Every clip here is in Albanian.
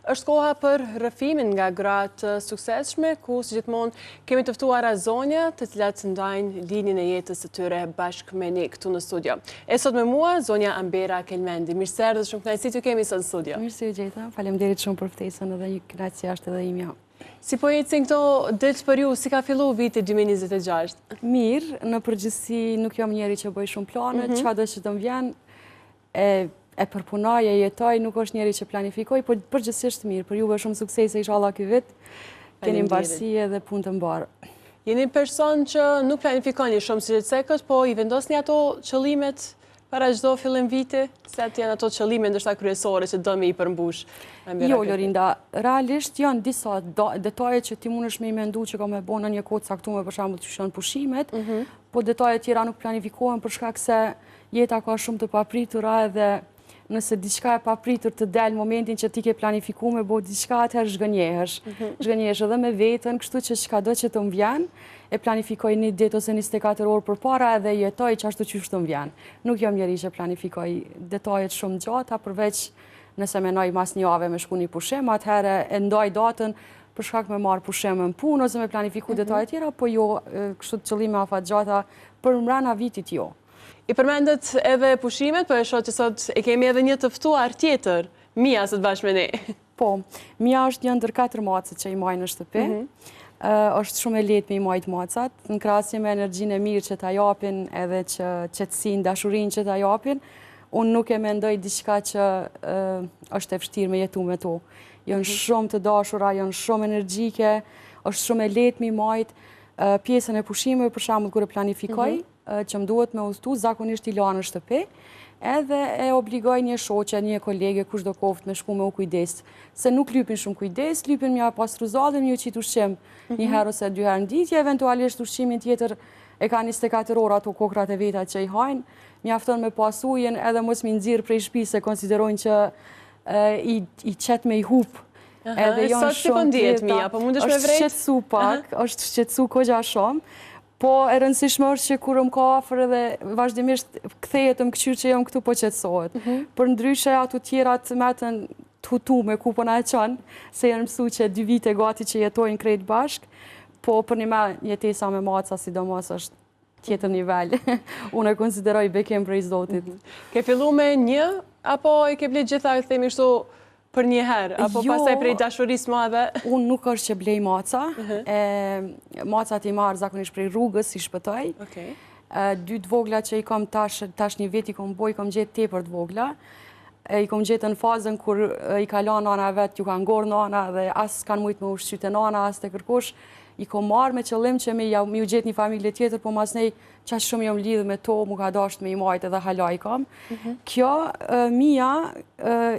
Është koha për rrëfimin nga gratë suksesshme, ku si gjithmonë kemi të ftuara zonja të cilat ndajnë linjën e jetës së tyre bashkë me ne këtu në studio. E sot me mua zonja Ambera Kelmendi. Mirëse dhe shumë kënaqësi t'ju kemi sot në studio. Mirëse u gjeta. Faleminderit shumë për ftesën edhe një kënaqësi është edhe imja. Si po ecin këto ditë për ju, si ka fillu viti 2026? Mirë, në përgjithësi nuk jam njeri që bëj shumë plane, çfarëdo që të më vjen, e përpunoj, e jetoj, nuk është njeri që planifikoj, por përgjithsisht mirë, për juve shumë suksese inshallah ky vit, keni mbarësi edhe punë të mbarë. Jeni person që nuk planifikoni shumë si sekët, po i vendosni ato qëllimet para çdo fillim viti, se atë janë ato qëllime ndoshta kryesore që do me i përmbush. Jo, Lorinda, realisht janë disa detaje që ti mundesh me i mendu që ka me bo në një kohë caktuar, për shembull që janë pushimet, po detajet tjera nuk planifikohen për shkak se jeta ka shumë të papritura edhe nëse diçka e papritur të del momentin që ti ke planifikuar me bo diçka, atëherë zhgënjehesh. Zhgënjehesh edhe me veten, kështu që çkado që të më vjen, e planifikoj një ditë ose 24 orë përpara edhe jetoj ashtu siç të më vjen. Nuk jam njeri që planifikoj detajet shumë gjata, përveç nëse menoj mas një javë me shku një pushim, atëherë e ndoj datën për shkak me marr pushim në punë ose me planifiku detajet tjera, po jo kështu qëllime afatgjata për mbrana vitit jo. I përmendet edhe pushimet, po e shoh që sot e kemi edhe një të ftuar tjetër, Mia sot bashkë me ne. Po, Mia është një ndër 4 macet që i majnë në shtëpi. Është shumë e lehtë me i majtë macat, në krahasim me energjinë e mirë që ta japin edhe që qetësinë, dashurinë që ta japin. Unë nuk e mendoj diçka që është e vështirë me jetu me to. Janë shumë të dashura, janë shumë energjike, është shumë e lehtë me i majtë. Pjesën e pushimeve, për shembull, kur e planifikoj, që më duhet me udhëtu, zakonisht i la në shtëpi, edhe e obligoj një shoqe, një kolege, kushdo qoftë me shku me u kujdes. Se nuk lypin shumë kujdes, lypin mja pastru zallën, një qit ushqim një herë ose 2 herë në ditë, eventualisht ushqimin tjetër e ka 24 orë ato kokrat e veta që i hajnë, mjafton me pas ujin edhe mos mi nxirr prej shtëpisë, se konsiderojnë që i qet me i hup. Edhe janë sot si po ndihet Mia, po mundesh me vrejt? Është shqetësu pak, është shqetësu kogja shumë, po e rëndësishme është që kur më ka afër edhe vazhdimisht kthehet të më këqyr që jam këtu po qetësohet. Për ndryshe ato tjerat metën të hutu me ku po na e çon, se janë mësu që 2 vite gati që jetojnë krejt bashk, po për një me jetesa me maca sidomos është tjetër nivel. Unë e konsideroj bekim prej Zotit. Ke fillu me një, apo i ke blet gjitha, themi kështu, për një herë, apo pastaj prej dashurisë madhe? Unë nuk është që blej maca. Macat i marë zakonisht prej rrugës, si shpëtoj. 2 të vogla që i kom tash një vit i kom boj, i kom gjetë tepër të vogla. I kom gjetë në fazën kur i kalon nana vetë, ju ka ngorë nana dhe as kanë mujtë me ushqyte nana, as të kërkush. I kom marë me qëllim që me ju gjetë një familje tjetër, po mas nej qaq shumë jam lidhë me to, mu ka dasht me i majtë edhe hala i kam. Kjo, Mia,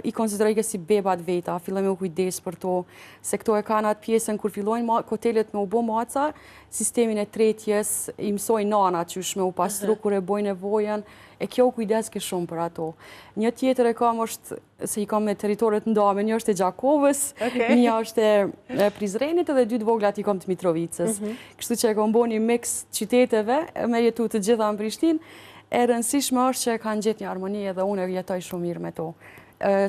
i konsideroj si bebat veta, filloj me u kujdes për to, se këto e kanë atë pjesën kur fillojnë kotelet me u bo maca, sistemin e tretjes, i mësoj nana qysh me u pastru kur e boj nevojën, e kjo kujdes ke shumë për ato. Një tjetër e kam është, se i kam me teritoret ndame, një është e Gjakovës, një është e Prizrenit edhe 2 të voglat i kam të Mitrovicës. Kështu që e kam bo një mix qyteteve, me jetu të gjitha në Prishtinë, e rëndësishme është që kanë gjetë një harmoni edhe unë e jetoj shumë mirë me to.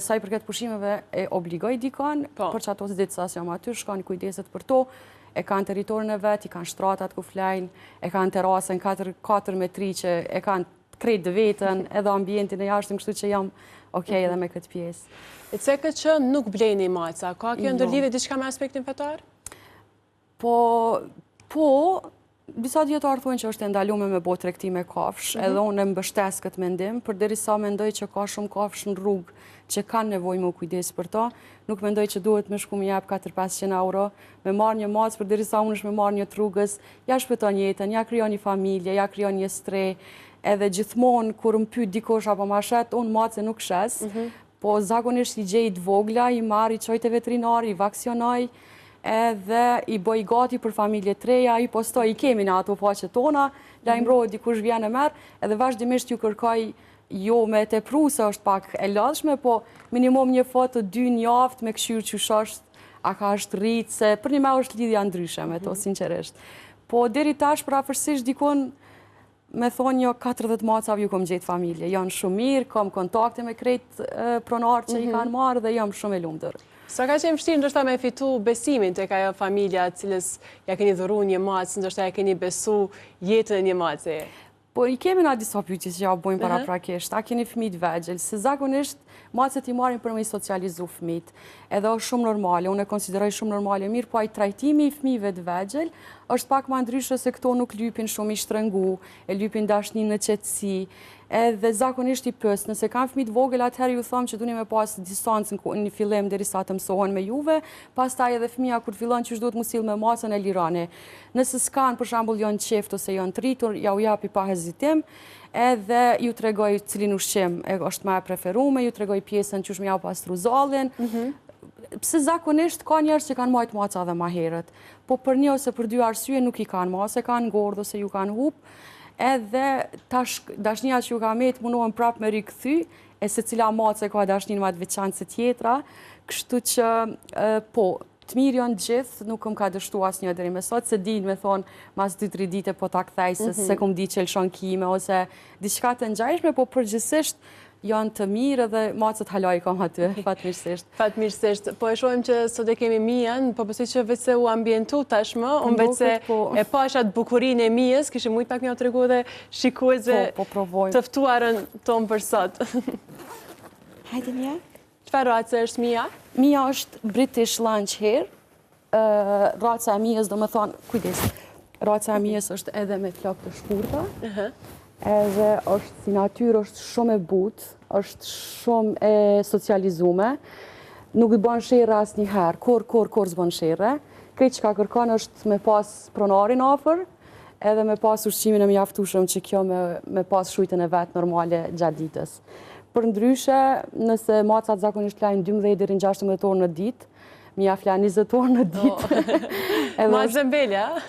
Sa i përket pushimeve e obligoj dikon, për që ato ditë sa jam aty, shkon kujdeset për to, e kanë teritorin e vetë, i kanë shtratat ku flejnë, e kanë terasën 4 metri që e kanë krejt dë vetën, edhe ambientin e jashtëm, kështu që jam okej edhe me këtë pjesë. E cekët që nuk blejni maca, ka kjo ndërlidhje diçka me aspektin fetar? Po, disa djetarë thonë që është e ndalume me bo tregtime kafsh, edhe unë e mbështes këtë mendim, përderisa mendoj që ka shumë kafsh në rrugë që kanë nevojë me u kujdes për ta, nuk mendoj që duhet me shku me jep 400-500 euro, me marrë një macë, përderisa unë është me marrë një trugës, ja shpëton jetën, ja krijon një familje, ja krijon një stre, edhe gjithmonë kur më pyet dikosh apo ma shet, unë mace nuk shes, po zakonisht i gjej të vogla, i marr, i çoj te veterinari, i vaksionoj, edhe i bëj gati për familje të reja, i postoj, i kemi në ato faqet tona, lajmërohet dikush vjen e merr, edhe vazhdimisht ju kërkoj jo me tepru se është pak e lodhshme, po minimum një foto 2 në javë me këshyr që është, a ka është rritë, se për një me është lidhja ndryshe me to, sinqerisht. Po deri tash për afërsisht dikon me thonë jo 40 macave ju kom gjetë familje. Janë shumë mirë, kom kontakte me krejt pronarë që i kanë marë dhe jam shumë e lumëtër. Sa ka qenë vështirë ndoshta me fitu besimin tek ajo familja cilës ja keni dhuru një macë, ndoshta ja keni besu jetën e një mace? Po i kemi nga disa pyetje që ja bojmë para prakisht. A keni fëmijë të vegjël? Se zakonisht macet i marrin për me i socializu fëmijët. Edhe është shumë normale, unë e konsideroj shumë normale, mirë, po ai trajtimi i fëmijëve të vegjël është pak më ndryshe se këto nuk lypin shumë i shtrëngu, e lypin dashnin në qetësi. Edhe zakonisht i pës, nëse kanë fëmijë të vogël, atëherë ju them që duni me pas distancën në fillim derisa të mësohen me juve, pastaj edhe fëmia kur fillon që duhet mu sill me macën e lirani. Nëse s'kan, për shembull, janë qeft ose janë tritur, ja u japi pa hezitim, edhe ju tregoj cilin ushqim është më e preferuar, ju tregoj pjesën që më ja pastru zallin. Pse zakonisht ka njerëz që kanë marrë maca edhe më herët, po për një ose për dy arsye nuk i kanë marrë, ose kanë ngordh ose ju kanë hup. Edhe dashnia që ju ka met mundohen prapë me rikëthy, e se cila mace ka dashnin ma të veçantë se tjetra, kështu që po, të mirë janë gjithë, nuk më ka dështu asë një deri me sot, se din me thonë mas 2-3 dite po ta kthej se kom di që lëshon kime, ose diçka të ngjajshme, po përgjithsisht janë të mirë dhe macet halaj kam aty, fatmirësisht. Fatmirësisht. Po e shohim që sot e kemi Mian, po besoj që vetë se u ambientu tashmë, unë vetë se e pash atë bukurinë e Mijës, kishte shumë pak më u tregu dhe shikuesve të ftuarën tonë për sot. Hajde Mia. Çfarë race është Mia? Mia është British Lunch Hare. Raca e Mijës, domethënë, kujdes. Raca e Mijës është edhe me flokë të shkurta. Edhe është si natyrë, është shumë e butë, është shumë e socializume, nuk i bën sherrë asnjëherë, kur s'bën sherrë. Këtë që ka kërkon është me pas pronarin afër, edhe me pas ushqimin e mjaftueshëm që kjo me pas shujtën e vet normale gjatë ditës. Përndryshe, nëse macat zakonisht flajnë 12 deri në 16 orë në ditë, Mia flan 20 orë në ditë. Ma dembele, a?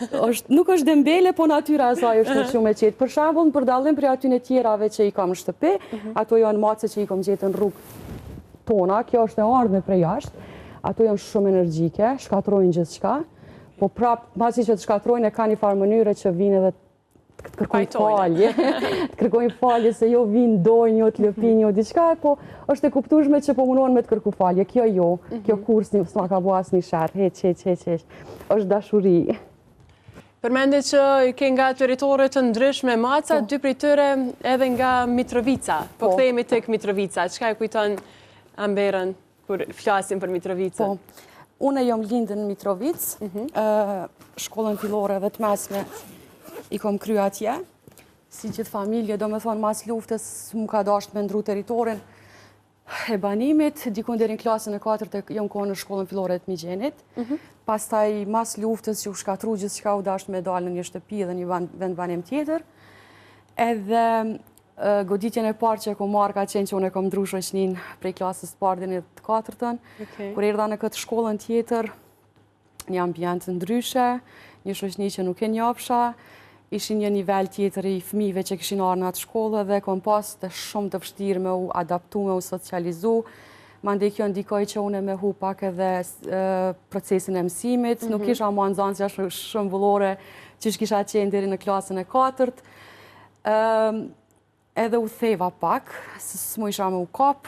Nuk është dembele, po natyra e saj është shumë e qetë. Për shembull, për dallim prej atyre tjerave që i kam në shtëpi, ato janë mace që i kam gjetur në rrugë tona, kjo është e ardhme prej jashtë. Ato janë shumë energjike, shkatrojnë gjithçka, po prap pasi që të shkatrojnë e kanë një farë mënyre që vinë edhe të kërkojnë falje. Të kërkojnë falje se jo vinë dojnë, jo të lëpin, jo diçka, po është e kuptueshme që po mundohen me të kërku falje. Kjo jo, kjo kurs s'ma ka bu asnjë sherr, heq. Është dashuri. Përmende që ke nga territore të ndryshme maca, dy prej tyre edhe nga Mitrovica. Po kthehemi tek Mitrovica. Çka e kujton Amberën kur flasim për Mitrovicën? Po. Unë jam lindën në Mitrovicë, shkollën fillore dhe të mesme i kom kryu atje. Si gjithë familje, do me thonë, mas luftës mu ka dasht me ndru teritorin e banimit, dikun deri në klasën e 4 jam kohë në shkollën fillore të Migjenit. Pastaj mas luftës që u shkatru gjithë që ka u dasht me dalë në një shtëpi dhe një vend banim tjetër. Edhe goditjen e parë që e kom marrë ka qenë që unë e kom ndru shoqnin prej klasës parë dhe një të 4-tën. Kur erdha në këtë shkollën tjetër, një ambient ndryshe, një shoqni që nuk e njofsha, ishin një nivel tjetër i fëmijëve që kishin ardhur në atë shkollë dhe kom pas të shumë të vështirë me u adaptu, me u socializu. Mandej kjo ndikoi që unë me hu pak edhe procesin e mësimit, nuk kisha më nxënësja shëmbullore që kisha qenë deri në klasën e 4. Edhe u theva pak, se s'mu isha me u kap.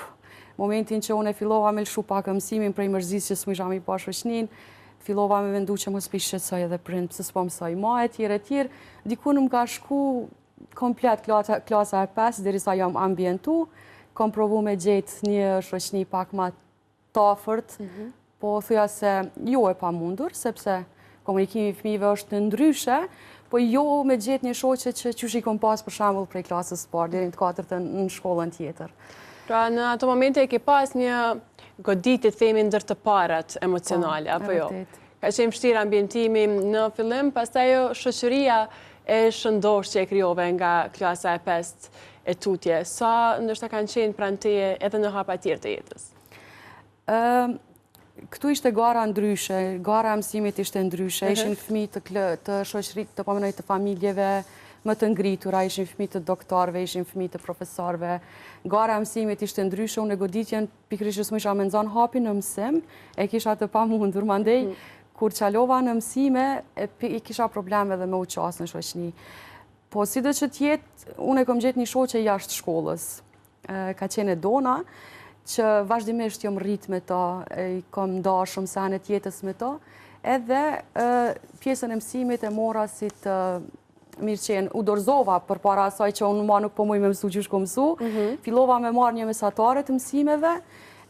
Momentin që unë e fillova me lëshu pak mësimin prej mërzis që s'mu isha me i pa shoqnin, fillova me vendu që mos pi shqetësoj edhe prind, pëse s'po mësoj ma e tjerë. Dikun më ka shku komplet klasa e 5, derisa jam ambientu, kom provu me gjetë një shoqni pak ma tafërt, po thuja se jo e pa mundur, sepse komunikimi i fëmijëve është në ndryshe, po jo me gjetë një shoqe që qysh i kom pas për shembull prej klasës parë, deri në të 4 në shkollën tjetër. Pra në ato momente e ke pas një goditje themi ndër të parat emocionale, apo jo? Ka qenë vështirë ambientimi në fillim, pastaj shoqëria e shëndosh që e krijove nga klasa e 5 e tutje. Sa ndoshta kanë qenë pranë teje edhe në hapa tjerë të jetës? Këtu ishte gara ndryshe, gara mësimit ishte ndryshe, ishin fëmijë të shoqërisë, të pamenoj të familjeve më të ngritura, ishin fëmijë të doktorëve, ishin fëmijë të profesorëve. Gara mësimit ishte ndryshe, unë goditjen pikërisht më isha me nxënë hapin në mësim, e kisha të pamundur, mandej kur qalova në mësime, i kisha probleme dhe me u qasë në shoqni. Po si dhe që tjetë, unë e kom gjetë një shoqe jashtë shkollës, ka qenë Dona, që vazhdimisht jom rrit me to, kom nda shumë sene tjetës me to, edhe pjesën e mësimit e mora si të mirë qenë, u dorëzova për para asaj që unë ma nuk po muj me mësu që shko mësu, fillova me marrë një mesatare të mësimeve,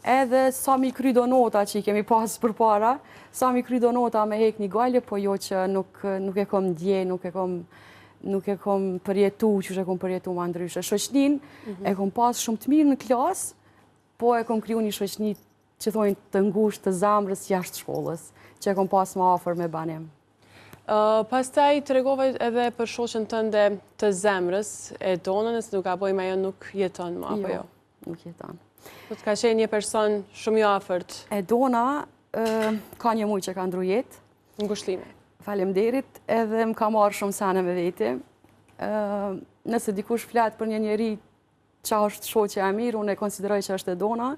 edhe sa mi kry do nota që i kemi pasë për para, sa mi kry do nota me hek një gajle, po jo që nuk e kom ndje, nuk e kom përjetu, që e kom përjetu ma ndryshe. Shoqnin e kom pasë shumë të mirë në klasë, po e kom kriju një shoqni që thojnë të ngusht të zamrës jashtë shkollës, që e kom pasë ma afer me banim. Pastaj të regove edhe për shoqen tënde të zemrës, e donën, nëse nuk gaboj me jo nuk jeton ma, apo jo? Jo, nuk jeton. Po të ka qenë një person shumë i afërt? E dona, ka një muj që ka ndru jetë. Ngushlime. Faleminderit, edhe më ka marrë shumë sene me veti. Nëse dikush fletë për një njeri që është shoqja e mirë, unë e konsideroj që është e dona.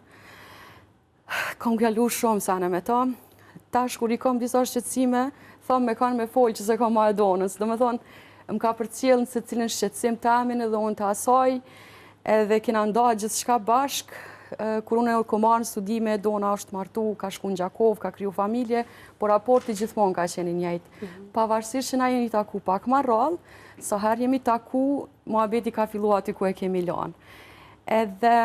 Kam gjallu shumë sene me ta. Tash, kur i kom disa shqetësime, thonë me kanë me folë që se kam ma e donës. Do me thonë, më ka përcjellën se cilin shqetësim të amin edhe unë të asaj, edhe kena nda gjithë shka bashk. Kur unë e komarë në studime, dona është martu, ka shku në Gjakov, ka kriju familje, por raporti gjithmonë ka qenë njëjtë. Pavarësisht që na jemi taku pak ma rrallë, sa herë jemi taku, muhabeti ka fillu aty ku e kemi lanë. Edhe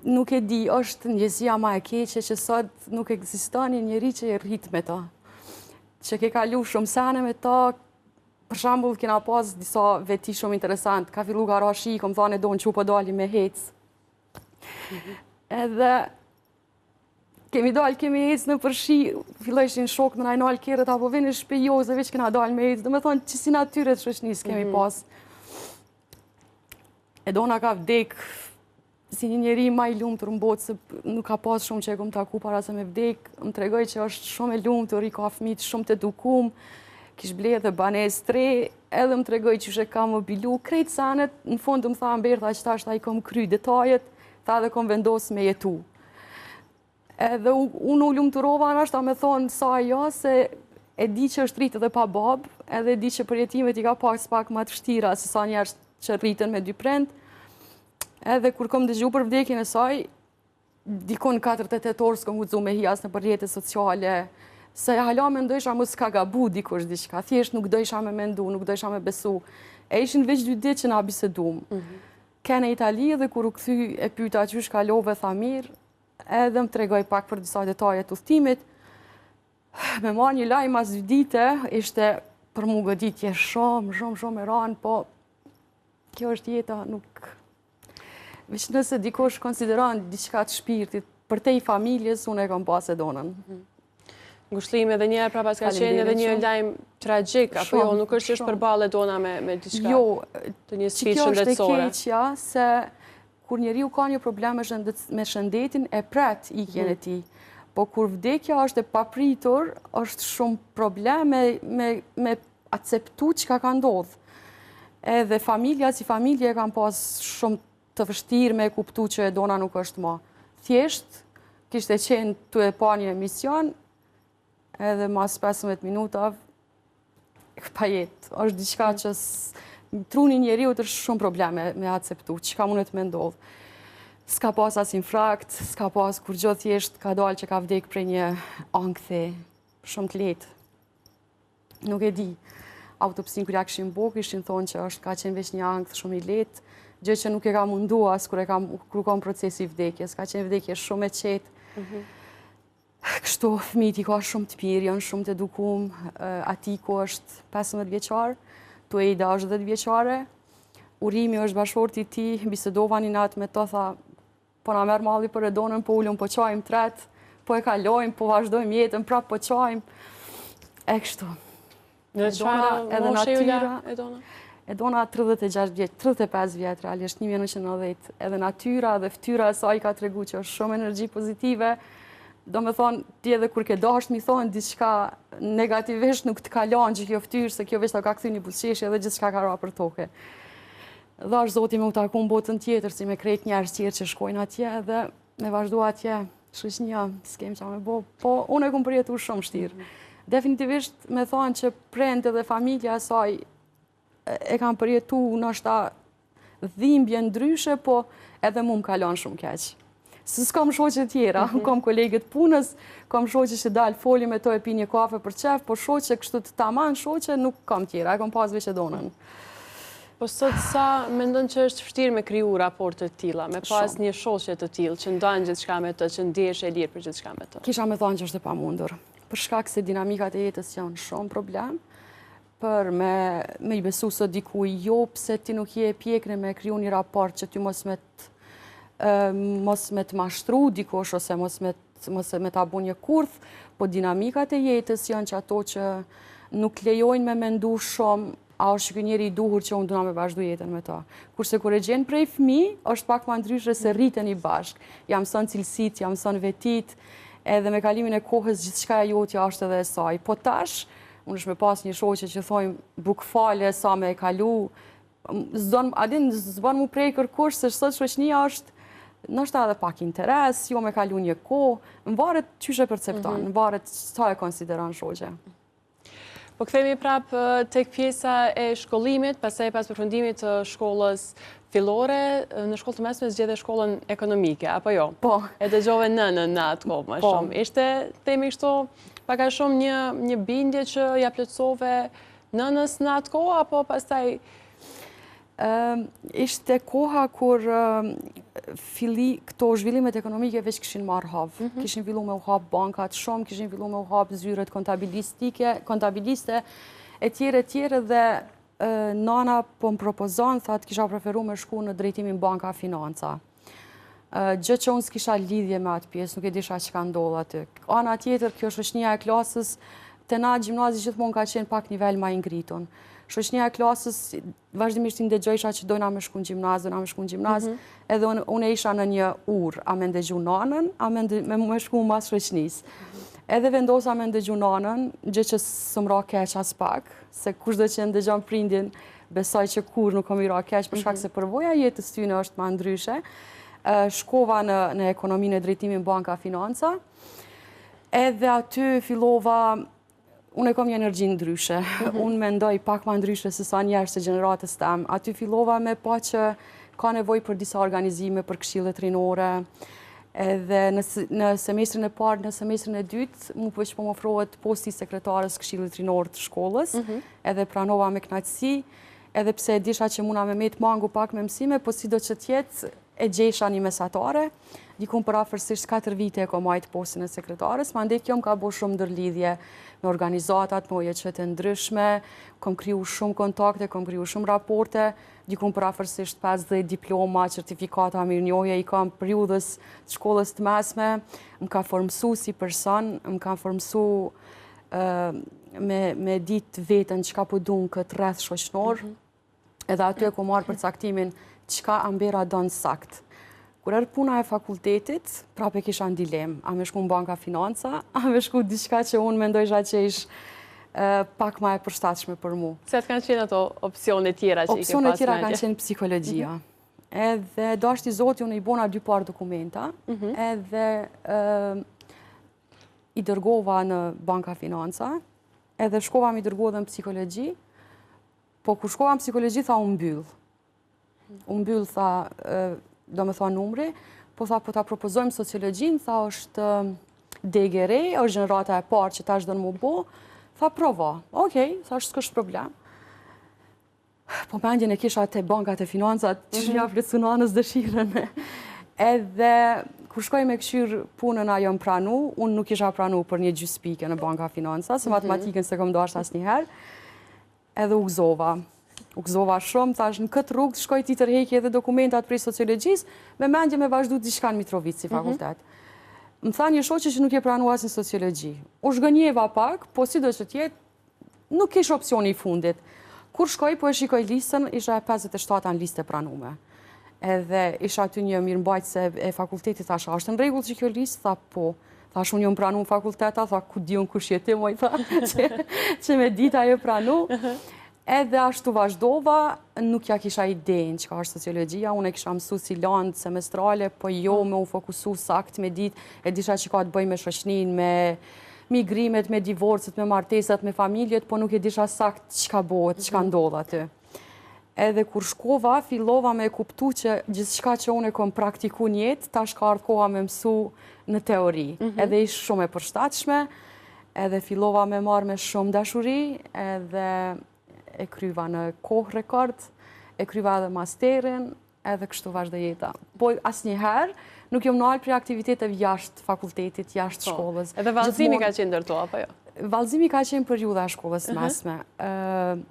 nuk e di, është njëzia ma e keqe që sot nuk ekziston një njeri që e rrit me ta. Që ke kalu shumë sene me ta, për shambull, kena pas disa veti shumë interesant. Ka fillu gara shi, kom thane do në që po dali me hec. Edhe kemi dal, kemi hec në përshi, fillojshin shok në najnal kjerët, apo vini shpejoze, veç kena dal me hec. Dhe me thonë, që si natyret shoqnis kemi pas. E dona ka vdek, si një njeri ma i lumë të rëmbotë, se nuk ka pas shumë që e kom taku para se me vdek. Më tregoj që është shumë e lumë të rika fmit, shumë të edukum. Kish ble dhe banes 3, edhe më tregoj që shë ka mobilu, krejt sanet, në fund më tha Bertha që ta është i kom kry detajet, tha dhe kom vendos me jetu. Edhe unë u lumë të rova në është ta me thonë sa jo, se e di që është rritë dhe pa babë, edhe di që përjetimet i ka pak ma të shtira, se sa njerës që rritën me 2 prend. Edhe kur kom dëgju për vdekin e saj, dikon 4-8 orë s'kom guxu me hias në përjetët sociale, se hala me ndojsha mu s'ka gabu dikush diqka, thjesht nuk dojsha me mendu, nuk dojsha me besu. E ishin veç 2 ditë që na bisedum. Kene Itali dhe kur u këthy e pyta qysh kalove, tha mirë, edhe më tregoj pak për disa detajet udhtimit. Me marrë një lajm as 2 dite, ishte për mu goditje shumë e ranë, po kjo është jeta, nuk... Veç nëse dikush konsideron diqka të shpirtit, për te i familjes, unë e kom pas e donën. Ngushlime dhe njerë pra pas ka qenë edhe një lajm tragjik, apo jo, nuk është që është përballë dona me diçka të një sfidë shëndetësore. Jo, që kjo është e keqja, se kur njeriu ka një problem me shëndetin, e pret ikjen e tij. Po kur vdekja është e papritur, është shumë problem me akceptu çka ka ndodhur. Edhe familja si familje kanë pas shumë të vështirë me kuptu që e dona nuk është më. Thjesht, kishte qenë të e pa një emision, edhe mas 15 minutave, pa jetë. është diçka që truni njeriu të shumë probleme me akceptu, çka mundet me ndodhë. S'ka pas as infrakt, s'ka pas kur gjë thjesht ka dalë që ka vdek prej një ankthi shumë të lehtë. Nuk e di. Autopsin kur ja kishim bo, kishin thonë që ka qenë veç një ankth shumë i lehtë, gjë që nuk e ka mundu as kur kam procesi vdekjes, ka qenë vdekje shumë e qetë. Kështu, fëmijët i ka shumë të mirë, janë shumë të edukum, Atiku është 15 vjeçar, Tuejda është 10 vjeçare, Urimi është bashkëshorti i tij, bisedova një natë me to, tha, po na merr malli për e donën, po ulëm, po qajmë tret, po e kalojmë, po vazhdojmë jetën, prap po qajmë. E kështu. Në çfarë moshe e dona? E dona 36 vjetë, 35 vjetë, realisht 1990, edhe natyra dhe fytyra e saj ka tregu që është shumë energji pozitive. Do me thonë, ti edhe kur ke dasht mi thonë, diçka negativisht nuk të kalon që kjo fytyrë, se kjo veç ta ka kthy një buzëqeshje dhe gjithçka ka ra për toke. Dhe është Zoti me u taku në botën tjetër, si me krejt njerëz tjerë që shkojnë atje dhe me vazhdu atje, shoqënia, s'kem qa me bo, po unë e kom përjetu shumë vështirë. Definitivisht me thonë që prindë dhe familja e saj e kam përjetu nështë dhimbje ndryshe, po edhe mu më kalon shumë keq. Se s'kam shoqe tjera, kam kolegët punës, kam shoqe që dalë foli me to e pi një kafe për qef, po shoqe kështu të taman shoqe nuk kam tjera, e kam pas veç e donën. Po sot sa mendon që është vështirë me kriju raporte të tilla, me pas një shoqe të tillë që ndan gjithçka me të, që ndihesh e lirë për gjithçka me të? Kisha me thonë që është e pamundur. Për shkak se dinamikat e jetës janë shumë problem, për me i besu së dikuj jo, pse ti nuk je e pjekne me kriju një raport që ty mos me të mashtru dikush, ose mos me ta bu një kurth, po dinamikat e jetës janë që ato që nuk lejojnë me mendu shumë, a është që njeri i duhur që unë duna me vazhdu jetën me ta. Kurse kur e gjenë prej fëmi, është pak ma ndryshre se rritën i bashk. Jam mëson cilësit, jam mëson vetit, edhe me kalimin e kohës gjithë shka e jotja është edhe e saj. Po tash, unë është me pas një shoqe që thojmë buk fale, sa me e kalu, zbanë mu prej kërkush, se sot shoqnia është nështë edhe pak interes, jo me kalu një kohë, më varet qyshe percepton, më varet sa e konsideron shoqe. Po këthemi prapë tek pjesa e shkollimit, pastaj pas përfundimit të shkollës fillore, në shkollë të mesme zgjedhe shkollën ekonomike, apo jo? Po. E dëgjove nënën në atë kohë më shumë. Ishte, themi kështu, pak a shumë një bindje që ja plotësove nënës në atë kohë, apo pastaj... Ishte koha kur këto zhvillimet ekonomike veç kishin marrë havë. Kishin fillu me u hapë bankat shumë, kishin fillu me u hapë zyret kontabiliste, e tjere dhe nana po më propozon, thatë kisha preferu me shku në drejtimin banka financa. Gjë që unë s'kisha lidhje me atë pjesë, nuk e disha që ka ndodhë aty. Ana tjetër, kjo shoqënia e klasës, të na gjimnazi gjithmonë ka qenë pak nivel ma ingritun. Shoqënia e klasës, vazhdimisht i ndëgjojsha që dojna me shku në gjimnaz, edhe unë e isha në një urë, a me ndëgju nanën, a me shku mas shoqënis. Edhe vendosa me ndëgju nanën, gjë që së më ra keq as pak, se kush do që ndëgjon prindin, besoj që kur nuk kom i ra keq, për shkak se përvoja jetës tyne është ma ndryshe. Shkova në ekonominë e drejtimin banka financa, edhe aty fillova... Unë e kom një energji ndryshe, unë mendoj pak ma ndryshe se sa njerës e gjeneratës tem. Aty fillova me pa që ka nevoj për disa organizime, për këshillet rinore, edhe në semestrin e parë, në semestrin e dytë, mu përqë po më ofrohet posti sekretarës këshillet rinore të shkollës, edhe pranova me knaqësi, edhe pse e disha që muna me metë mangu pak me mësime, po si do që tjetë e gjesha një mesatare, dikun për afërsisht 4 vite e ko majtë postin e sekretarës, ma ndek jo më ka bo shumë ndërlidhje me organizatat, me ojeqet e ndryshme, kom kriju shumë kontakte, kom kriju shumë raporte, dikun për afërsisht 50 diploma, certifikata, mirënjohje, i kam periudhës të shkollës të mesme, më ka formësu si person, më ka formësu me ditë vetën që ka pëdun këtë rreth shoqnor, edhe aty e ko marë për caktimin qka Ambera donë sakt. Kur erë puna e fakultetit, prape kisha në dilem, a me shku në banka financa, a me shku diçka që unë mendojsha që ishë pak ma e përshtatshme për mu. Se të kanë qenë ato opcione tjera që i ke pas mendje? Opcione tjera kanë qenë psikologjia. Edhe do ashtë i zoti, unë i bona 2 parë dokumenta, edhe i dërgova në banka financa, edhe shkova mi dërgova dhe në psikologji, po kur shkova në psikologji, tha unë mbyllë. Unë mbyllë, tha, do me thonë numri, po tha, po ta propozojmë sociologjin, tha, është DGR, është gjenerata e parë që ta është dënë mu bo, tha, prova, okej, tha, është s'kështë problem. Po mendjen e kisha të bankat e financat, që shë japë lecu nanës dëshiren. Edhe, kur shkoj me këshyrë punën ajo më pranu, unë nuk isha pranu për një gjyspike në banka financa, se matematikën se kom do ashtë asë njëherë, edhe u gëzova shumë, thash në këtë rrugë shkoj ti tërheki edhe dokumentat prej sociologjisë, me mendje me vazhdu diçka në Mitrovic si fakultet. Më tha një shoqe që nuk je pranu asë në sociologji. U shgënjeva pak, po si do që tjetë, nuk ish opcioni i fundit. Kur shkoj, po e shikoj listën, isha 57 në listë e pranume. Edhe isha aty një mirëmbajtëse e fakultetit, thasha, është në rregull që kjo listë? Tha, po. Thash, unë jo më pranu në fakulteta, tha, ku di unë kush jeti, moj, tha, që me dita jo pranu. Edhe ashtu vazhdova, nuk ja kisha idejnë që ka është sociologjia, unë e kisha mësu si landë semestrale, po jo me u fokusu sakt me ditë, e disha që ka të bëj me shoqnin, me migrimet, me divorcet, me martesat, me familjet, po nuk e disha sakt që ka bëhet, që ka ndodhë aty. Edhe kur shkova, fillova me kuptu që gjithçka që unë e kom praktiku në jetë, tash ka ardhur koha me mësu në teori. Edhe ishte shumë e përshtatshme, edhe fillova me marrë me shumë dashuri, edhe e kryva në kohë rekord, e kryva edhe masterin, edhe kështu vazhdo jeta. Po asnjëherë nuk jom nalë për aktiviteteve jashtë fakultetit, jashtë shkollës. Edhe vallëzimi ka qenë ndër to, apo jo? Vallëzimi ka qenë periudha e shkollës mesme.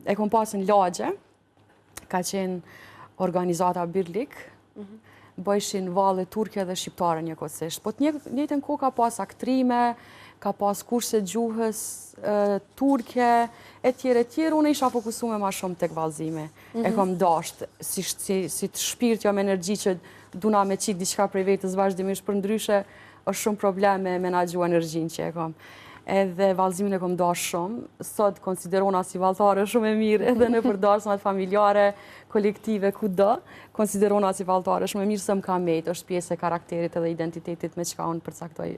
E kom pasën lagje, ka qenë organizata Birlik, bëjshin valle turke dhe shqiptare njëkohësisht. Po të njëjtën kohë ka pas aktrime, ka pas kurse gjuhës turke, e tjere. Unë isha fokusume ma shumë tek vallëzimi. E kom dasht, si të shpirt jo me energji që duna me qitë diçka prej vetës vazhdimisht, për ndryshe është shumë probleme me menaxhu energjin që e kom. Edhe vallëzimin e kom dash shumë, sot konsiderona si vallëtare shumë e mirë, edhe në përdorësmat familjare, kolektive, kudo, konsiderona si vallëtare shumë e mirë se më ka mejtë, është pjesë e karakterit edhe identitetit me çka unë përcaktoj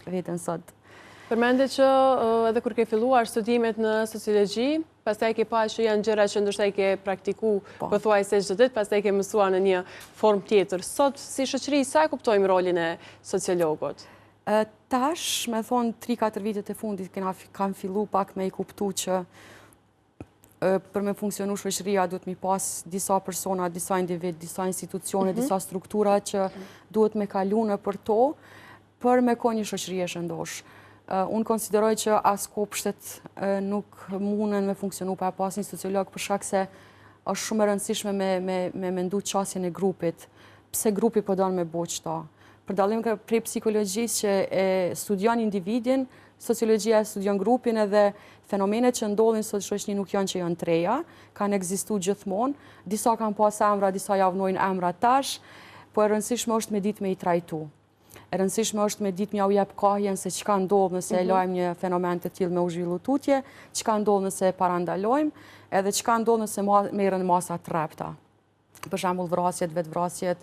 veten sot. Përmende që edhe kur ke filluar studimet në sociologji, pastaj ke pa që janë gjëra që ndoshta i ke praktiku pothuajse çdo ditë, pastaj ke mësuar në një formë tjetër. Sot si shoqëri sa e kuptojmë rolin e sociologut? Tash, me thonë 3-4 vitet e fundit, kam fillu pak me i kuptu që për me funksionu shoqëria duhet mi pas disa persona, disa individ, disa institucione, disa struktura që duhet me kalu në për to, për me ko një shoqëri e shëndosh. Unë konsideroj që as kopshtet nuk munen me funksionu pa pas një sociolog, për shkak se është shumë e rëndësishme me mendu qasjen e grupit. Pse grupi po don me bo qëta? Për dallim prej psikologjisë që e studion individin, sociologjia e studion grupin edhe fenomenet që ndodhin sot shoqëni nuk janë që janë treja, kanë ekzistu gjithmonë, disa kanë pas emra, disa javnojnë emra tash, po e rëndësishme është me ditë me i trajtu. E rëndësishme është me ditë mja u jep kahjen se çka ndodh nëse e lajmë një fenomen të tillë me u zhvillu tutje, çka ndodh nëse e parandalojmë, edhe çka ndodh nëse merren masa të rrepta. Për shembull vrasjet, vetvrasjet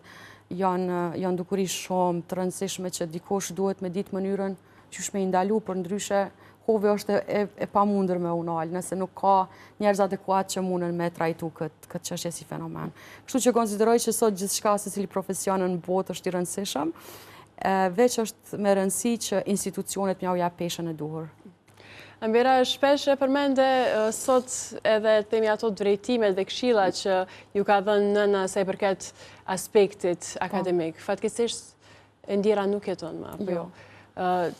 janë dukurish shumë të rëndësishme që dikush duhet me ditë mënyrën qysh me i ndalu, për ndryshe hove është e pamundër me unal, nëse nuk ka njerëz adekuat që mundën me trajtu këtë çështje si fenomen. Kështu që konsideroj që sot gjithçka secili profesion në botë është i rëndësishëm, veç është me rëndësi që institucionet mja u jap peshën e duhur. Ambera, shpesh e përmende sot edhe themi ato drejtimet dhe këshilla që ju ka dhënë nëna sa i përket aspektit akademik. Fatkeqësisht e ndjera nuk jeton më, apo jo?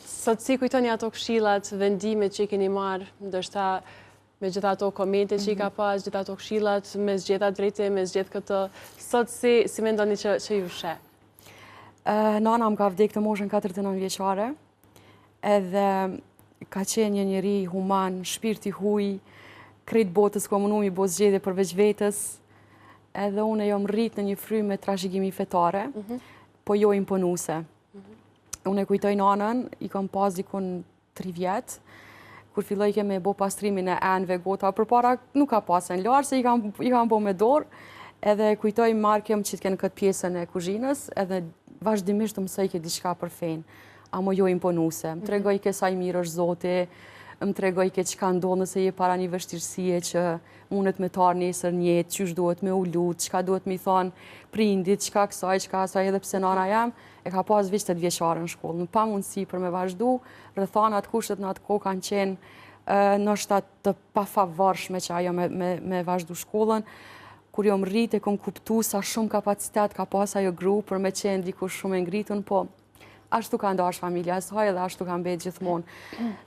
Sot si kujtoni ato këshillat, vendimet që i keni marrë, ndoshta me gjitha ato komente që i ka pas, gjitha ato këshillat, me zgjedha drejtim, me zgjedh këtë, sot si mendoni që ju sheh? Nana më ka vdekë të moshën 49 vjeçare, edhe ka qenë një njeri human, shpirti huj, krejt botës komunumi bo zgjedhje përveç vetës, edhe unë jom rrit në një frymë me trashëgimi fetare, po jo imponuse. Unë e kujtoj nanën, i kam pas dikun 3 vjetë, kur filloj ke me bo pastrimin e enve gota, përpara nuk ka pasën larë, se i kam bo me dorë, edhe kujtoj markem që t'ken këtë pjesën e kuzhinës, edhe vazhdimisht të mësoj ke diçka për fejnë, amo jo imponuse. Më tregoj ke sa i mirë është Zoti, më tregoj ke çka ndodh nëse je para një vështirësie që mundet me tar nesër një jetë, çysh duhet me u lut, çka duhet mi thon prindit, çka kësaj, çka asaj, edhe pse nana jam e ka pas 20 vjeçare në shkollë. Në pamundësi për me vazhdu, rrethanat, kushtet në atë kohë kanë qenë ndoshta të pafavorshme që ajo me vazhdu shkollën. Kur jom rrit e kom kuptu sa shumë kapacitet ka pas ajo grup për me qenë dikush shumë e ngritun, po ashtu ka ndash familja e saj dhe ashtu ka mbet gjithmonë.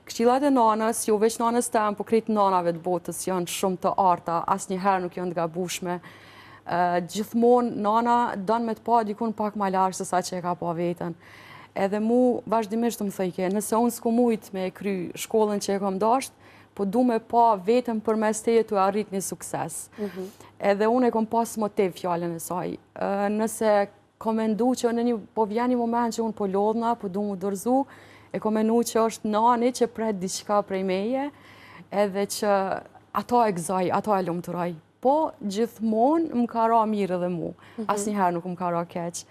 Këshillat e nanës, jo veç nanës tem, po krejt nanave të botës janë shumë të arta, asnjëherë nuk janë të gabueshme. Gjithmonë nana don me të pa dikun pak më larg se sa që e ka pa veten. Edhe mu vazhdimisht më thoj ke, nëse unë s'ku mujt me kry shkollën që e kam dasht, po du me pa vetëm përmes teje të arrit një sukses. Edhe unë e kom pas motiv fjallën e saj. Nëse kom mendu që po vjen një moment që unë po lodhna, po du mu dorëzu, e kom mendu që është nani që pret diçka prej meje, edhe që ato e gëzaj, ato e lumturoj. Po gjithmonë më ka ra mirë edhe mu, asnjëherë nuk më ka ra keq.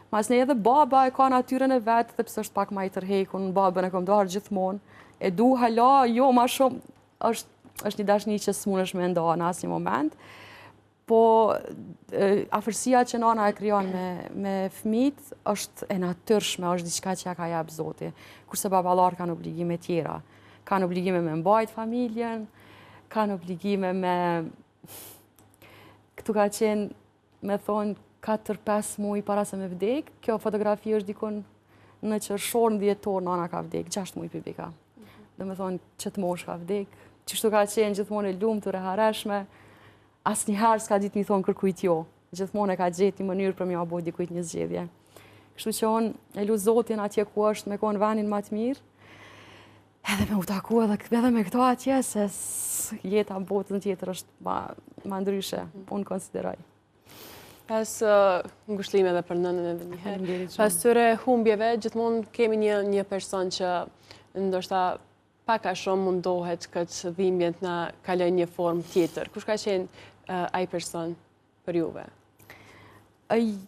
Masnej edhe baba e ka natyrën e vetë, dhe pse është pak ma i tërhekun, babën e kom darë gjithmonë, e du hala, jo ma shumë, është një dashni që s'munesh me nda në asnjë moment, po afërsia që nana e krijon me fëmijët është e natyrshme, është diçka që ja ka jap Zoti. Kurse baballar kanë obligime tjera. Kanë obligime me mbajt familjen, kanë obligime me... Këtu ka qenë, me thonë, 4-5 muaj para se me vdek. Kjo fotografi është dikon në qershor në dhjetor, nana ka vdek, 6 muaj për bika. Dhe me thonë, qëtë mosh ka vdek. Qështu ka qenë gjithmonë e lumtur e hareshme, asnjëherë s'ka ditë mi thonë kërkujt jo. Gjithmonë e ka gjetë një mënyrë për mja bo dikujt një zgjedhje. Kështu që unë e lu Zotin atje ku është me konë vanin më të mirë, edhe me u taku edhe me këto atje, se jeta në botën tjetër është ma ndryshe, unë konsideroj. Pas ngushëllime dhe për nënën edhe njëherë, pas tyre humbjeve, gjithmonë kemi një person që ndoshta pak a shumë mundohet këtë dhimbje të na kaloj një formë tjetër. Kush ka qenë ai person për juve?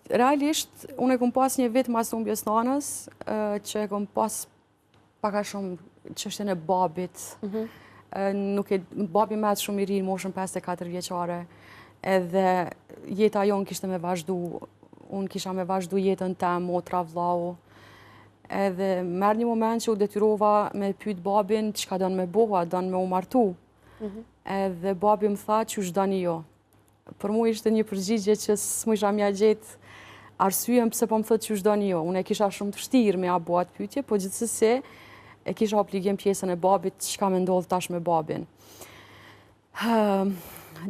Realisht, unë e kom pas një vit mas humbjes nanës, që e kom pas pak a shumë çështjen e babit. Babi më shumë i ri, moshën 54 vjeçare, edhe jeta jonë kishte me vazhdu, unë kisha me vazhdu jetën tem, motra, vllau. Edhe merë një moment që u detyrova me pyet babin çka don me boha, don me u martu. Edhe babi më tha që doni jo. Për mua ishte një përgjigje që s'mu isha mja gjetë arsyen pse po më thotë që doni jo. Unë e kisha shumë të vështirë me a bo atë pyetje, po gjithsesi e kisha obligim pjesën e babit çka më ndodh tash me babin.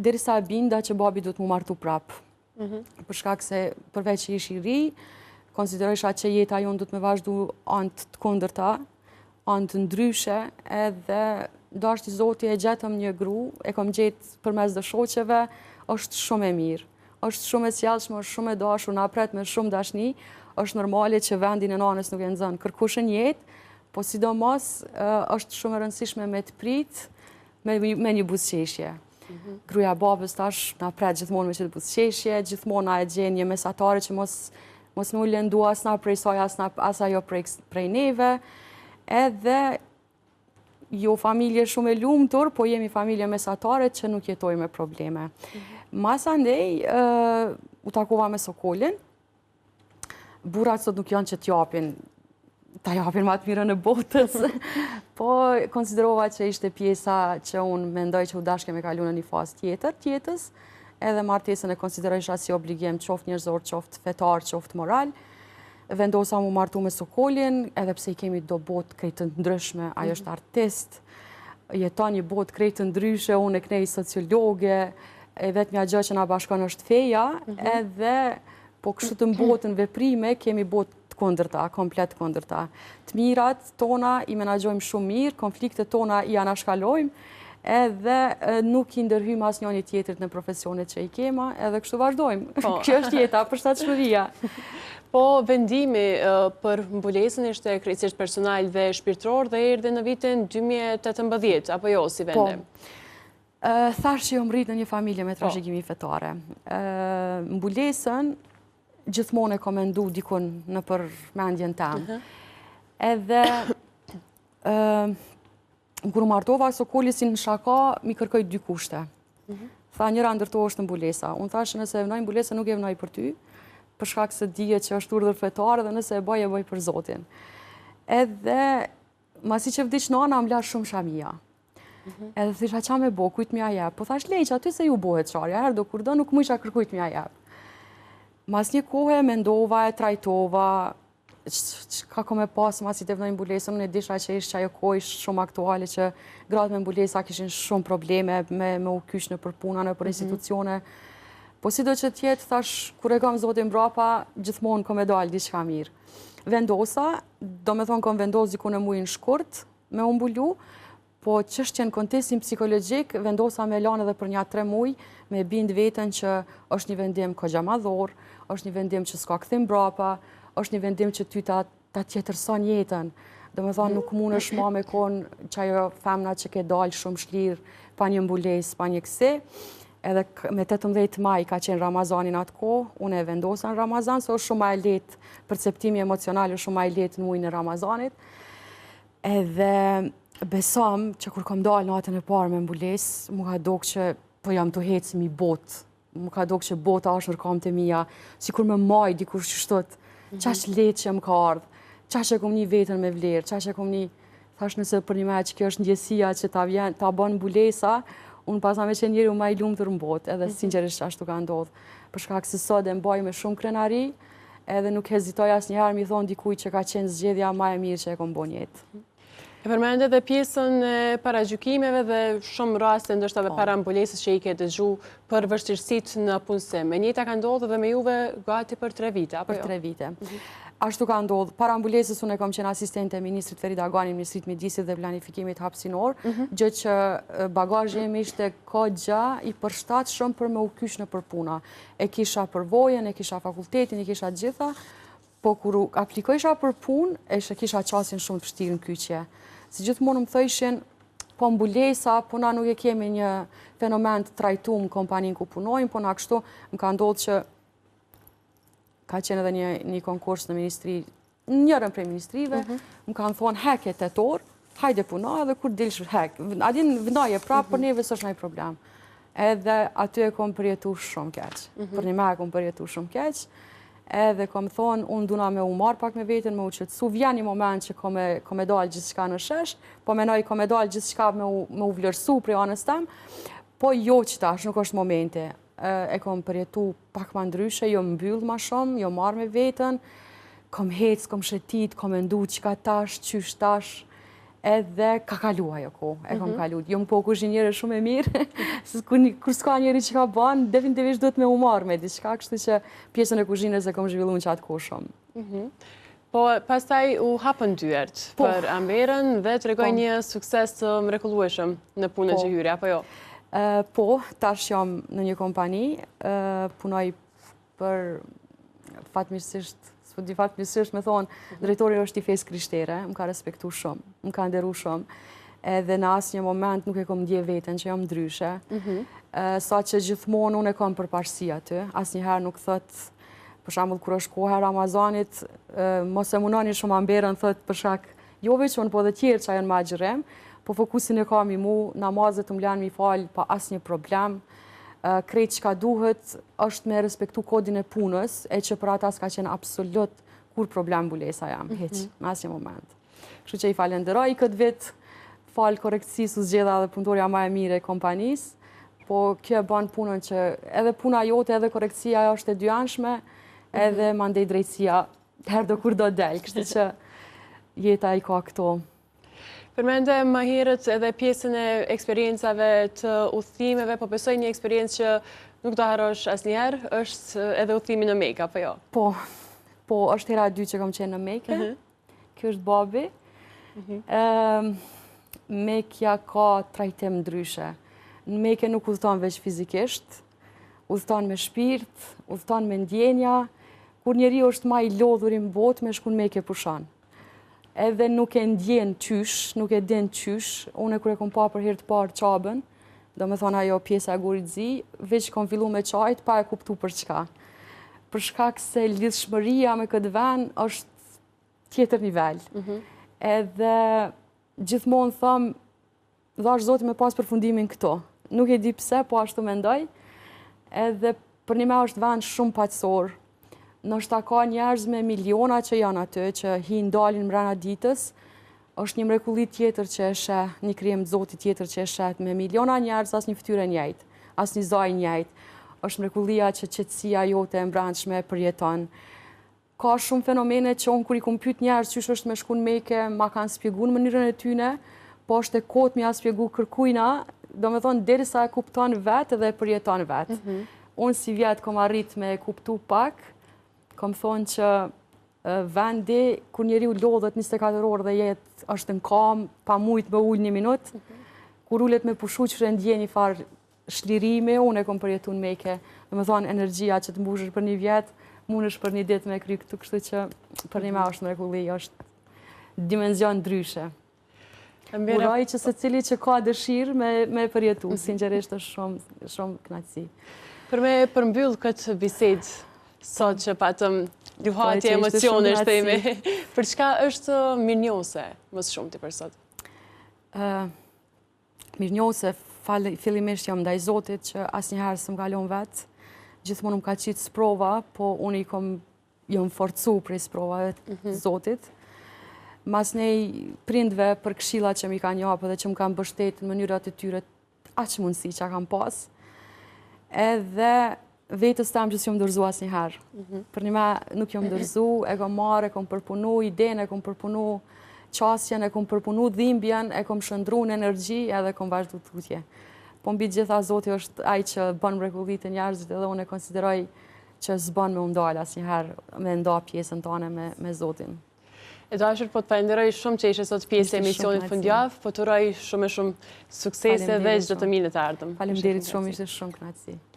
Derisa e binda që babi duhet mu martu prap. Për shkak se përveç që ish i ri, konsiderojsha që jeta jonë du të me vazhdu anë të kundërta, anë të ndryshe, edhe dashti Zoti e gjetëm një gru, e kom gjetë përmes dhe shoqeve, është shumë e mirë. është shumë e sjellshme, është shumë e dashur, na pret me shumë dashni, është normale që vendin e nanës nuk e nxën kërkush në jetë, po sidomos është shumë e rëndësishme me të prit me një buzëqeshje. Gruaja babës tash na pret gjithmonë me çdo buzëqeshje, gjithmonë na e gjen një mesatare që mos më lëndu asna prej saj, as ajo prej neve, edhe jo familje shumë e lumtur, po jemi familje mesatare që nuk jetojmë me probleme. Mas andej, u takova me Sokolin, burrat sot nuk janë që ta japin ma të mirën e botës, po konsiderova që ishte pjesa që unë mendoj që u dashke me kalu në një fazë tjetër tjetës, edhe martesën e konsiderojsha si obligim qoftë njerëzor, qoftë fetar, qoftë moral. Vendosa mu martu me Sokolin, edhe pse i kemi do botë krejt të ndryshme, ajo është artist, jeton një botë krejt të ndryshe, unë e knej sociologe, e vetëmja gjë që na bashkon është feja, edhe po kështu të mbotën veprime, kemi botë të kundërta, komplet kundërta. Të mirat tona i menaxhojmë shumë mirë, konfliktet tona i anashkalojmë, edhe nuk i ndërhyjmë as njëri tjetrit në profesionet që i kema, edhe kështu vazhdojmë. Kjo është jeta, përshtatshmëria. Po vendimi për mbulesën ishte krejtësisht personal dhe shpirtëror dhe erdhi në vitin 2018, apo jo si vendem? Thash që jo mrit në një familje me trashëgimi fetare. Mbulesën gjithmonë e komendu dikun në përmendjen tam. Edhe kur martova Sokoli si në shaka, mi kërkoj 2 kushte. Tha njëra ndërto është mbulesa. Unë thash nëse e vnoj mbulesa nuk e vnoj për ty, për shkak se dije që është urdhër fetar dhe nëse e bëj për Zotin. Edhe masi që vdiq nana më la shumë shamia. Edhe thisha qa me bo, kujt m'ja jep. Po thash leq, aty se ju bohet qarja, erdo kur do nuk më isha kërkujt m'ja jep. Mas një kohë mendova, e trajtova, ka ko me pas masi të vnoj mbulesën, unë e disha që ishtë që ajo kohë ishtë shumë aktuale që gratë me mbulesa kishin shumë probleme me u kysh në për puna, në për institucione. Po si do që tjetë, thash, kur e kam Zotin mbrapa, gjithmonë kom e dalë diçka mirë. Vendosa, do me thonë kom vendos diku në mujën shkurt, me umbullu, po çështjen kontekstin psikologjik, vendosa me lanë edhe për 3 muj, me bind veten që është një vendim kogja madhor, është një vendim që s'ka kthim mbrapa, është një vendim që ty ta tjetërson jetën. Do me thonë, nuk mund është ma me konë që ajo femna që ke dalë shumë shlirë, pa një mbules, pa një këse. Edhe me 18 maj ka qenë Ramazanin atë kohë, unë e vendosa në Ramazan, se është shumë ma e letë, perceptimi emocional është shumë ma e letë në mujnë e Ramazanit. Edhe besom që kur kom dalë natën e parë me mbules, mu ka dokë që po jam të hecë mi botë, më ka doke që bota është nërkam të mija, si kur me maj, dikur që shtot, qash letë që më ka ardhë, qash e kom një vetën me vlerë, qash e kom një, thash nëse për një me që kjo është ndjesia që ta banë mbulesa, unë pasam e që njëri u ma i lumë të rëmbot, edhe sinqerisht ashtu ka ndodhë, përshka kësë sot e mbaj me shumë krenari, edhe nuk hezitoj asë njëherë mi thonë dikuj që ka qenë zgjedhja ma e mirë që e kom bo njetë. E përmende dhe pjesën e paragjykimeve dhe shumë raste ndoshta dhe para mbulesës që i ke dëgju për vështirësit në punësim. Me njëta ka ndodhë dhe me juve gati për 3 vite, apo jo? Për 3 vite. Ashtu ka ndodhë. Para mbulesës unë e kom qenë asistente e Ministrit Ferida Agani, Ministrit Mjedisit dhe Planifikimit Hapsinor, gjë që bagazhi im ishte kogja i përshtat shumë për me u kysh në përpuna. E kisha përvojën, e kisha fakultetin, e kisha gjitha, po kur aplikojsha për punë, e kisha qasin shumë të vështirë në kyqje. Si gjithmonë më thëshin, po mbulesa, po na nuk e kemi një fenomen të trajtuar në kompanin ku punojmë, po na kështu më ka ndodhur që ka qenë edhe një konkurs në ministri, njërën prej ministrive, më kanë thonë heke tetor, hajde punoj edhe kur dilsh hek. Adin vëndaje prapë, për neve s'është ndonjë problem. Edhe aty e kom përjetu shumë keq. Për një me e kom përjetu shumë keq. Edhe kom thonë, unë duna me u marë pak me vetën, me u qëtësu, vjen një moment që kom e dalë gjithë shka në shesh, po menoj kom e dalë gjithë shka me u vlerësu prej anës tem, po jo që tash, nuk është momente. E kom përjetu pak ma ndryshe, jo mbyllë ma shumë, jo marë me vetën, kom hec, kom shetit, kom endu qka tash, qysh tash, edhe ka kalua jo ko, e kom kalu. Jo më po kuzhinjere shumë e mirë, kur s'ka njeri që ka banë, definitivisht duhet me umarë me diçka, kështu që pjesën e kuzhinës e kom zhvillu në qatë ko shumë. Po, pastaj u hapën dyert për Amberën dhe të regoj një sukses të mrekullueshëm në punën që hyri, apo jo? Po, tash jam në një kompani, punoj për fatmirësisht, s'po di fatmirësisht me thonë, drejtori është i fesë krishtere, më ka respektu shumë, më ka nderu shumë, edhe në asë një moment nuk e kom ndje veten që jam ndryshe, sa që gjithmonë unë e kom përparësi aty, asë njëherë nuk thët, për shambull kur është koha e Ramazanit, mos e munoni shumë Amberën, thët për shak, jo veç unë po dhe tjerë që ajon ma gjërem, po fokusin e kam i mu, namazet të mlanë mi falë pa asë një problem, krejt që ka duhet është me respektu kodin e punës, e që për ata s'ka qenë absolut kur problem mbulesa jam, heq, në asë një moment. Kështu që i falenderoj këtë vit, falë korektësis u zgjedha dhe punëtorja ma e mire e kompanisë, po kjo e banë punën që edhe puna jote, edhe korektësia është e dyanshme, edhe mandej drejtësia her do kur do del, kështu që jeta i ka këto. Përmende më herët edhe pjesën e eksperiencave të udhëtimeve, po besoj një eksperiencë që nuk do harrosh asnjëherë, është edhe udhëtimi në Mekë, apo jo? Po, është hera e dytë që kam qenë në Mekë. Ky është babi. Mekja ka trajtim ndryshe. Në Mekë nuk udhëton veç fizikisht, udhëton me shpirt, udhëton me ndjenja, kur njeri është ma i lodhur i botë me shku në Mekë pushon. Edhe nuk e ndjen qysh, nuk e din qysh, unë e kër e kom pa për herë të parë qabën, do me thonë ajo pjesa e gurit zi, veç kom fillu me qajt, pa e kuptu për çka. Për shkak se lidhshmëria me këtë vend është tjetër nivel. Edhe gjithmonë thëmë, dhash Zoti me pas përfundimin këto. Nuk e di pse, po ashtu mendoj, edhe për një me është vend shumë paqësor. Nështë ka njerëz me miliona që janë aty, që hinë dalin mrena ditës, është një mrekulli tjetër që e sheh, një krijem Zoti tjetër që e sheh, me miliona njerëz as një fytyrë njëjtë, as një zaj njëjtë. Është mrekullia që qetësia jote e mbrëmshme përjeton. Ka shumë fenomene që unë kur i kom pyet njerëz çysh është me shku në Mekë, ma kanë shpjeguar në mënyrën e tyre, po është e kot më ia shpjegu kërkujna, domethënë derisa e kupton vetë dhe e përjeton vetë. Unë si vjet kom arrit me kuptu pak. Kom thonë që vendi, kur njeri u lodhet 24 orë dhe jetë është në kam, pa mujtë me ullë 1 minutë, kur ullet me pushu që ndje një farë shlirime, unë e kom përjetu në Mekë, dhe me thonë energjia që të mbushësh për 1 vjetë, mund është për 1 ditë me kry këtu, kështu që për një me është mrekulli, është dimenzion ndryshe. Uroj që se cili që ka dëshirë me përjetu, sinqerisht është shumë knaqësi. Për me përmbyll këtë bisedë, sot që patëm luhatje emocionesh themi, për çka është mirënjohëse më shumë ti për sot? Mirënjohëse fillimisht jam ndaj Zotit që asnjëherë s'm kalon vetë, gjithmonë më ka qitë sprova, po unë jam forcu prej sprovave të Zotit. Mas nej prindve për këshillat që mi kanë japë dhe që më kanë mbështetur në mënyrat e tyre aq mundësi që kam pas. Edhe vetës tam që s'jom dorëzu asnjëherë. Për një me nuk jom dorëzu, e kom marrë, e kom përpunu idenë, e kom përpunu qasjen, e kom përpunu dhimbjen, e kom shëndru në energji edhe kom vazhdu tutje. Po mbi gjitha Zoti është ai që bën mrekulli të njerëzit edhe unë e konsideroj që s'bën me u ndal asnjëherë me nda pjesën tone me Zotin. E dashur, po të falenderoj shumë që ishe sot pjesë e emisionit fundjavë, po të uroj shumë suksese dhe çdo të mirë të ardhmë. Faleminderit shumë, ishte shumë kënaqësi.